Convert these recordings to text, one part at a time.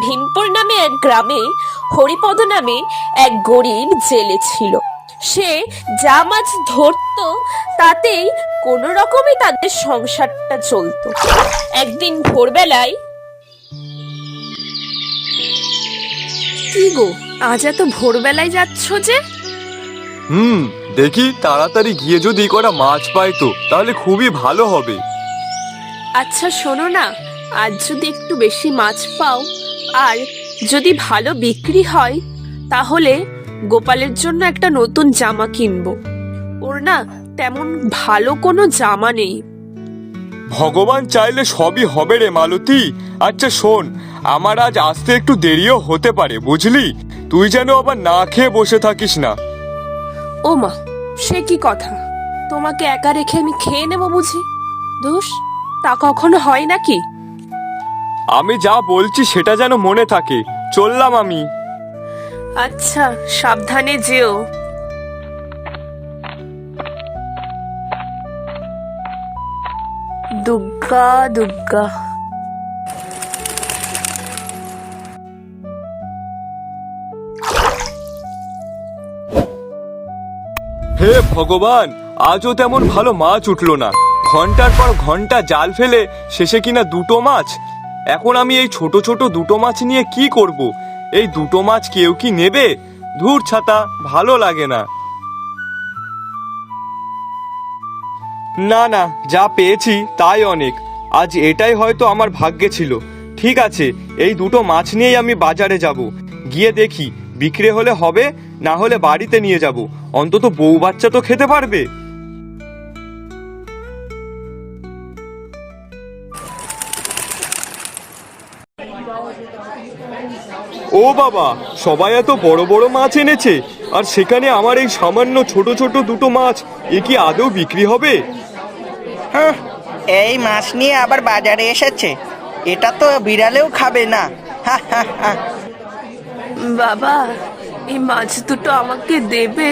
ভীমপুর নামে এক গ্রামে হরিপদ নামে এক গরিব জেলে ছিল। সে যা মাছ ধরতো তাতেই কোনো রকমে তাদের সংসারটা চলতো। একদিন ভোরবেলায়, কি গো, আজ এত ভোরবেলায় যাচ্ছ যে? দেখি তাড়াতাড়ি গিয়ে যদি কটা মাছ পাই তো তাহলে খুবই ভালো হবে। আচ্ছা শোনো না, আজ যদি একটু বেশি মাছ পাও আর যদি ভালো বিক্রি হয় তাহলে গোপালের জন্য একটা নতুন জামা কিনবো। ওর না তেমন ভালো কোনো জামা নেই। ভগবান চাইলে সবই হবে রে মালতী। আচ্ছা শোন, আমার আজ আসতে একটু দেরিও হতে পারে বুঝলি, তুই যেন আবার না খেয়ে বসে থাকিস না। ও মা, সে কি কথা? তোমাকে একা রেখে আমি খেয়ে নেবো বুঝি? ধুস, তা কখনো হয় নাকি? আমি যা বলছি সেটা যেন মনে থাকে। চললাম আমি। আচ্ছা, সাবধানে যেও। দুগ্গা দুগ্গা। হে ভগবান, আজও তেমন ভালো মাছ উঠলো না। ঘন্টার পর ঘন্টা জাল ফেলে শেষে কিনা দুটো মাছ। এখন আমি এই ছোট ছোট দুটো মাছ নিয়ে কি করব? এই দুটো মাছ কেউ কি নেবে? ধুর ছাতা, ভালো লাগে না। না না, যা পেয়েছি তাই অনেক। আজ এটাই হয়তো আমার ভাগ্যে ছিল। ঠিক আছে, এই দুটো মাছ নিয়েই আমি বাজারে যাব। গিয়ে দেখি বিক্রি হলে হবে, না হলে বাড়িতে নিয়ে যাব। অন্তত বউ বাচ্চা তো খেতে পারবে। ও বাবা, সবাই এত বড় বড় মাছ এনেছে, আর সেখানে আমার এই সামান্য ছোট ছোট দুটো মাছ, এ কি আদৌ বিক্রি হবে? হ্যাঁ, এই মাছ নিয়ে আবার বাজারে এসেছে, এটা তো বিড়ালেও খাবে না। হা হা হা। বাবা, এই মাছ দুটো আমাকে দেবে?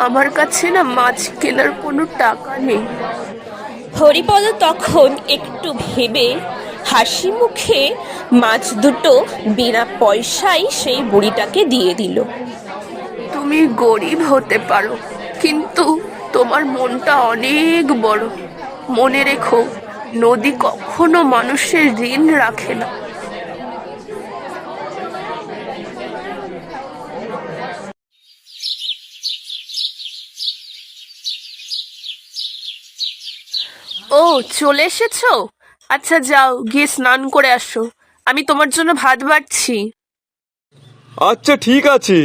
আমার কাছে না মাছ কেনার কোনো টাকা নেই। হরিপদ তখন একটু ভেবে হাসি মুখে মাছ দুটো বিনা পয়সায় সেই বুড়িটাকে দিয়ে দিল। তুমি গরিব হতে পারো, কিন্তু তোমার মনটা অনেক বড়। মনে রেখো, নদী কখনো মানুষের ঋণ রাখে না। ও, চলে এসেছো? আচ্ছা যাও, গিয়ে স্নান করে আসো। আমি তোমার জন্য ভাত বাড়ছি। আচ্ছা ঠিক আছে।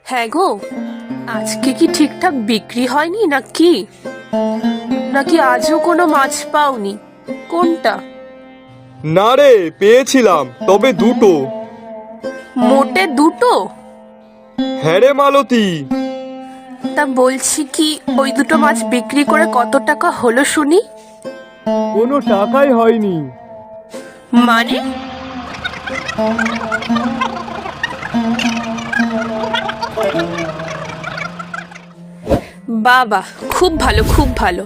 হ্যাঁ গো, আজকে কি ঠিকঠাক বিক্রি হয়নি নাকি? নাকি আজও কোনো মাছ পাওনি? কোনটা? না রে, পেয়েছিলাম, তবে দুটো। মোটে দুটো? হ্যাঁ রে মালতী। তা বলছি কি, ওই দুটো মাছ বিক্রি করে কত টাকা হলো শুনি? কোনো টাকাই হয়নি। মানে? বাবা, খুব ভালো খুব ভালো।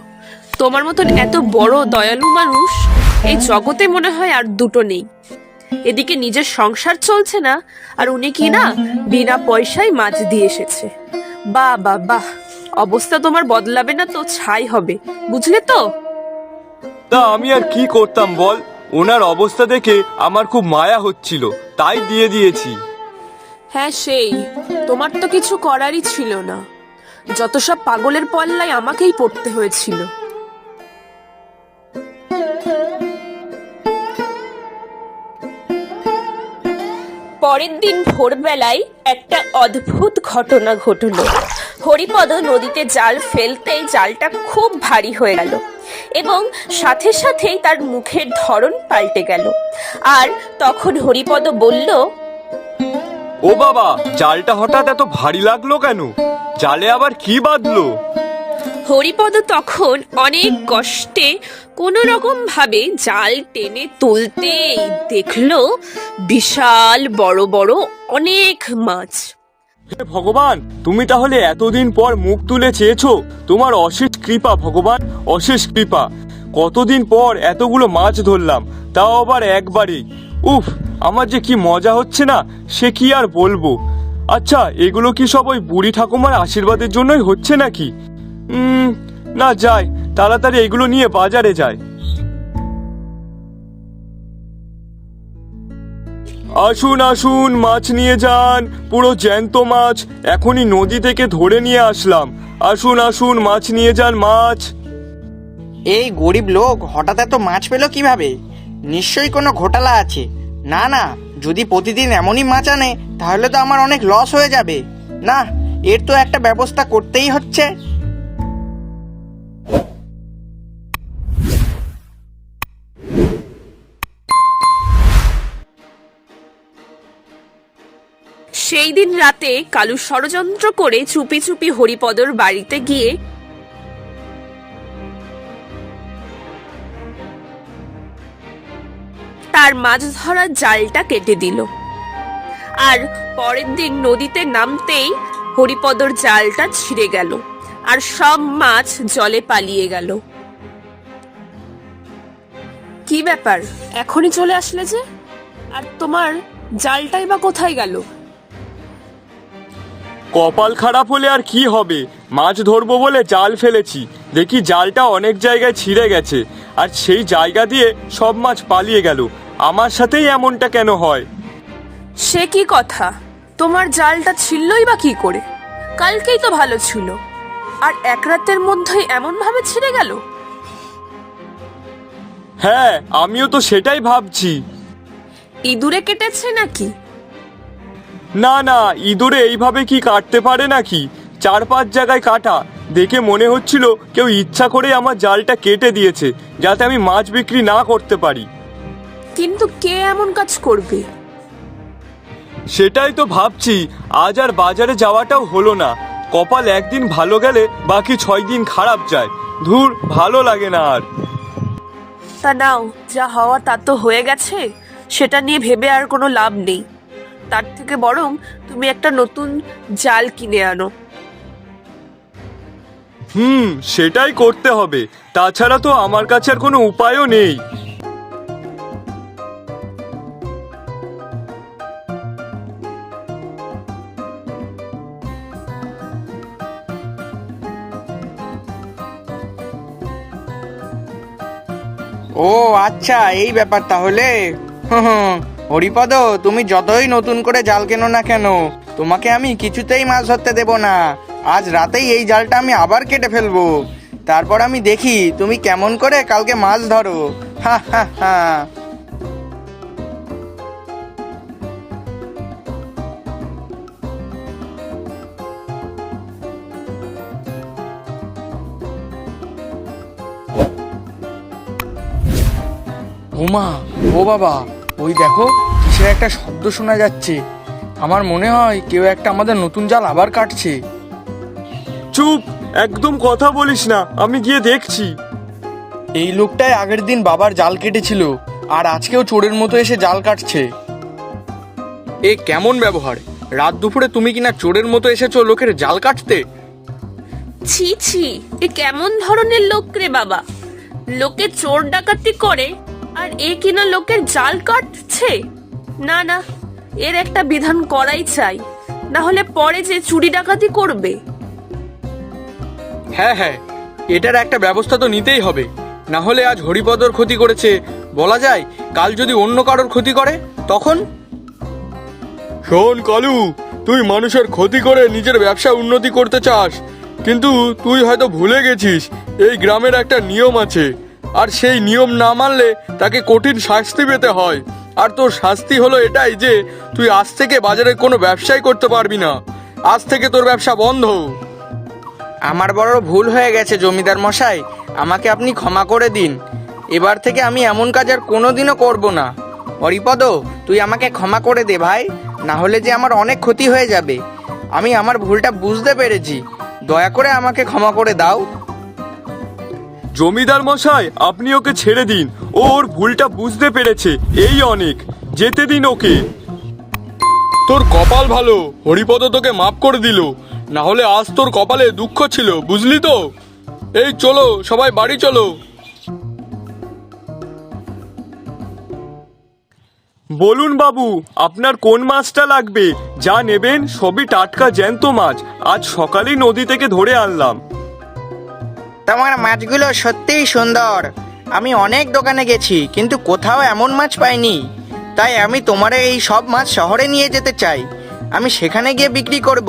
তোমার মতন এত বড় দয়ালু মানুষ এই জগতে মনে হয় আর দুটো নেই। এদিকে নিজের সংসার চলছে না, আর উনি কি না বিনা পয়সায় মাছ দিয়ে এসেছে। বাহ বাহ বাহ, অবস্থা তোমার বদলাবে না তো ছাই হবে, বুঝলে তো? তা আমি আর কি করতাম বল, ওনার অবস্থা দেখে আমার খুব মায়া হচ্ছিল, তাই দিয়ে দিয়েছি। হ্যাঁ সেই, তোমার তো কিছু করারই ছিল না। যত সব পাগলের পল্লায় আমাকেই পড়তে হয়েছিল। পরের দিন ভোরবেলায় একটা অদ্ভুত ঘটনা ঘটল। হরিপদ নদীতে জাল ফেলতেই জালটা খুব ভারী হয়ে গেল এবং সাথে সাথেই তার মুখের ধরন পাল্টে গেল। আর তখন হরিপদ বলল, ও বাবা, জালটা হঠাৎ এত ভারী লাগলো কেন? জালে আবার কি বাঁধলো? হরিপদ তখন অনেক কষ্টে কোনো রকম ভাবে জাল টেনে তুলতেই দেখলো বিশাল বড় বড় অনেক মাছ। হে ভগবান, তুমি তাহলে এতদিন পর মুখ তুলে চেয়েছো। তোমার অশেষ কৃপা ভগবান, অশেষ কৃপা। কতদিন পর এতগুলো মাছ ধরলাম, তাও আবার একবারেই। উফ, আমার যে কি মজা হচ্ছে না, সে কি আর বলবো। আচ্ছা, এগুলো কি সব ওই বুড়ি ঠাকুমার আশীর্বাদের জন্যই হচ্ছে নাকি? না, যাই তাড়াতাড়ি এগুলো নিয়ে বাজারে যাই। আসুন আসুন, মাছ নিয়ে যান, পুরো জ্যান্ত মাছ, এখনই নদী থেকে ধরে নিয়ে আসলাম। আসুন আসুন, মাছ নিয়ে যান, মাছ। এই গরিব লোক হঠাৎ এত মাছ পেলো কিভাবে? নিশ্চয়ই কোনো ঘোটালা আছে। না না, যদি প্রতিদিন এমনই মাছ আনে তাহলে তো আমার অনেক লস হয়ে যাবে। না, এর তো একটা ব্যবস্থা করতেই হচ্ছে। সেই দিন রাতে কালু ষড়যন্ত্র করে চুপি চুপি হরিপদর বাড়িতে গিয়ে তার মাছ ধরার জালটা কেটে দিল। আর পরের দিন নদীতে নামতেই হরিপদর জালটা ছিঁড়ে গেল আর সব মাছ জলে পালিয়ে গেল। কি ব্যাপার, এখনই চলে আসলে যে? আর তোমার জালটাই বা কোথায় গেল? কপাল খারাপ হলে আর কি হবে, মাছ ধরবো বলে জাল ফেলেছি, দেখি জালটা অনেক জায়গায় ছিঁড়ে গেছে, আর সেই জায়গা দিয়ে সব মাছ পালিয়ে গেল। আমার সাথেই এমনটা কেন হয়? সে কি কথা, তোমার জালটা ছিললই বা কি করে? কালকেই তো ভালো ছিল, আর এক রাতের মধ্যেই এমন ভাবে ছিঁড়ে গেল। হ্যাঁ, আমিও তো সেটাই ভাবছি। ইঁদুরে কেটেছে নাকি? না না, ইঁদুরে এইভাবে কি কাটতে পারে নাকি? 4-5 জায়গায় কাটা, দেখে মনে হচ্ছিল কেউ ইচ্ছা করে আমার জালটা কেটে দিয়েছে, যাতে আমি মাছ বিক্রি না করতে পারি। কিন্তু কে এমন কাজ করবে? সেটাই তো ভাবছি, আজ আর বাজারে যাওয়াটাও হলো না। কপাল একদিন ভালো গেলে বাকি 6 দিন খারাপ যায়। ধুর, ভালো লাগে না আর। তা নাও, যা হওয়া তা তো হয়ে গেছে, সেটা নিয়ে ভেবে আর কোনো লাভ নেই। তার থেকে বরং তুমি একটা নতুন জাল কিনে আনো। সেটাই করতে হবে, তাছাড়া তো আমার কাছে আর কোনো উপায়ও নেই। ও আচ্ছা, এই ব্যাপার তাহলে। হরিপদ, তুমি যতই নতুন করে জাল কেনো না কেন, তোমাকে আমি কিছুতেই মাছ ধরতে দেব না। আজ রাতেই এই জালটা আমি আবার কেটে ফেলবো, তারপর আমি দেখি তুমি কেমন করে কালকে মাছ ধরো। হা হা হা। ওমা, ও বাবা, ওই দেখো কিসের একটা শব্দ শোনা যাচ্ছে। আমার মনে হয় কেউ একটা আমাদের নতুন জাল আবার কাটছে। চুপ, একদম কথা বলিস না, আমি গিয়ে দেখছি। এই লোকটাই আগের দিন বাবার জাল কেটেছিল, আর আজকেও চোরের মতো এসে জাল কাটছে। এ কেমন ব্যবহার? রাত দুপুরে তুমি কিনা চোরের মতো এসেছো লোকের জাল কাটতে? ছি ছি, এ কেমন ধরনের লোক রে বাবা? লোকে চোর ডাকাতি করে আর এ কিনা লোকের জাল কাটছে? না না, এর একটা বিধান করাই চাই, না হলে পরে যে চুরি ডাকাতি করবে। হ্যাঁ হ্যাঁ, এটার একটা ব্যবস্থা তো নিতেই হবে, না হলে আজ হরিপদর ক্ষতি করেছে, বলা যায় কাল যদি অন্য কারোর ক্ষতি করে তখন। শোন কালু, তুই মানুষের ক্ষতি করে নিজের ব্যবসা উন্নতি করতে চাস, কিন্তু তুই হয়তো ভুলে গেছিস এই গ্রামের একটা নিয়ম আছে, আর সেই নিয়ম না মানলে তাকে কঠিন শাস্তি পেতে হয়। আর তোর শাস্তি হলো এটাই যে তুই আজ থেকে বাজারে কোনো ব্যবসাই করতে পারবি না। আজ থেকে তোর ব্যবসা বন্ধ। আমার বড় ভুল হয়ে গেছে জমিদার মশাই, আমাকে আপনি ক্ষমা করে দিন। এবার থেকে আমি এমন কাজ আর কোনোদিনও করব না। হরিপদ, তুই আমাকে ক্ষমা করে দে ভাই, না হলে যে আমার অনেক ক্ষতি হয়ে যাবে। আমি আমার ভুলটা বুঝতে পেরেছি, দয়া করে আমাকে ক্ষমা করে দাও। জমিদার মশাই, আপনি ওকে ছেড়ে দিন, ও ওর ভুলটা বুঝতে পেরেছে, এই অনেক, যেতে দিন ওকে। তোর কপাল ভালো, হরিপদ তোকে মাফ করে দিল, না হলে আজ তোর কপালে দুঃখ ছিল, বুঝলি তো? এই চলো সবাই বাড়ি চলো। বলুন বাবু, আপনার কোন মাছটা লাগবে? যা নেবেন সবই টাটকা জ্যান্ত মাছ, আজ সকালেই নদী থেকে ধরে আনলাম। তোমার মাছগুলো সত্যিই সুন্দর। আমি অনেক দোকানে গেছি কিন্তু কোথাও এমন মাছ পাইনি। তাই আমি তোমার এই সব মাছ শহরে নিয়ে যেতে চাই। আমি সেখানে গিয়ে বিক্রি করব।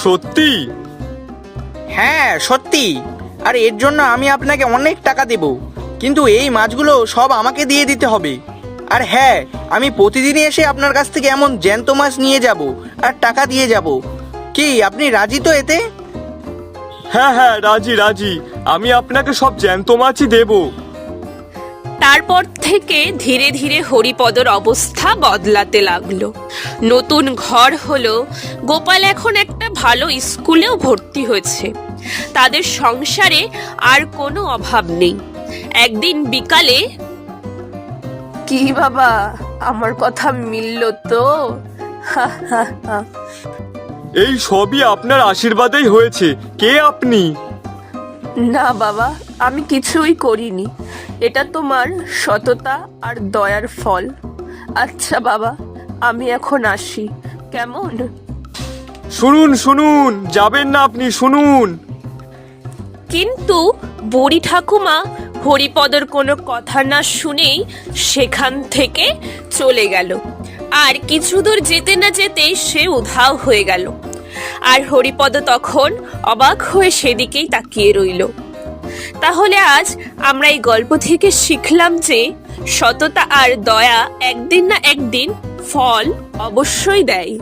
সত্যি? হ্যাঁ সত্যি। আর এর জন্য আমি আপনাকে অনেক টাকা দেব, কিন্তু এই মাছগুলো সব আমাকে দিয়ে দিতে হবে। আর হ্যাঁ, আমি প্রতিদিনই এসে আপনার কাছ থেকে এমন জ্যান্ত মাছ নিয়ে যাব আর টাকা দিয়ে যাব। কি আপনি রাজি তো এতে? হ্যাঁ হ্যাঁ, রাজি রাজি, আমি আপনাকে সব জ্যান্ত মাছই দেব। তারপর থেকে ধীরে ধীরে হরিপদর অবস্থা বদলাতে লাগলো। নতুন ঘর হলো, গোপাল এখন একটা ভালো স্কুলেও ভর্তি হয়েছে। তাদের সংসারে আর কোনো অভাব নেই। একদিন বিকালে, কি বাবা, আমার কথা মিলল তো? এই সবই আপনার আশীর্বাদেই হয়েছে। কে আপনি? না বাবা, আমি কিছুই করিনি। এটা তোমার সততা আর দয়ার ফল। আচ্ছা বাবা, আমি এখন আসি, কেমন? শুনুন শুনুন, যাবেন না আপনি, শুনুন। কিন্তু বুড়ি ঠাকুমা হরিপদর কোনো কথা না শুনেই সেখান থেকে চলে গেল। আর কিছু দূর যেতে না যেতেই সে উধাও হয়ে গেল। আর হরিপদ তখন অবাক হয়ে সেদিকেই তাকিয়ে রইল। তাহলে আজ আমরা এই গল্প থেকে শিখলাম যে সততা আর দয়া একদিন না একদিন ফল অবশ্যই দেয়।